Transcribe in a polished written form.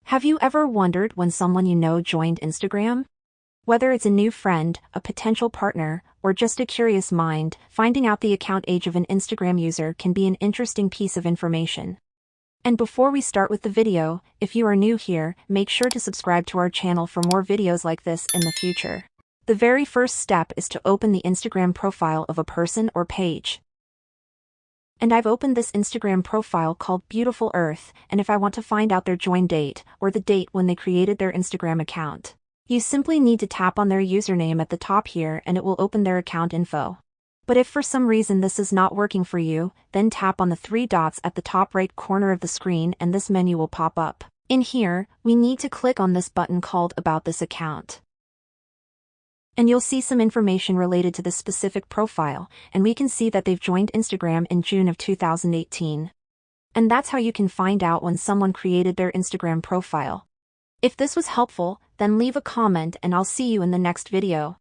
Have you ever wondered when someone you know joined Instagram? Whether it's a new friend, a potential partner, or just a curious mind, finding out the account age of an Instagram user can be an interesting piece of information. And before we start with the video, if you are new here, make sure to subscribe to our channel for more videos like this in the future. The very first step is to open the Instagram profile of a person or page. And I've opened this Instagram profile called Beautiful Earth, and if I want to find out their join date, or the date when they created their Instagram account, you simply need to tap on their username at the top here and it will open their account info. But if for some reason this is not working for you, then tap on the three dots at the top right corner of the screen and this menu will pop up. In here, we need to click on this button called About This Account. And you'll see some information related to this specific profile, and we can see that they've joined Instagram in June of 2018. And that's how you can find out when someone created their Instagram profile. If this was helpful, then leave a comment and I'll see you in the next video.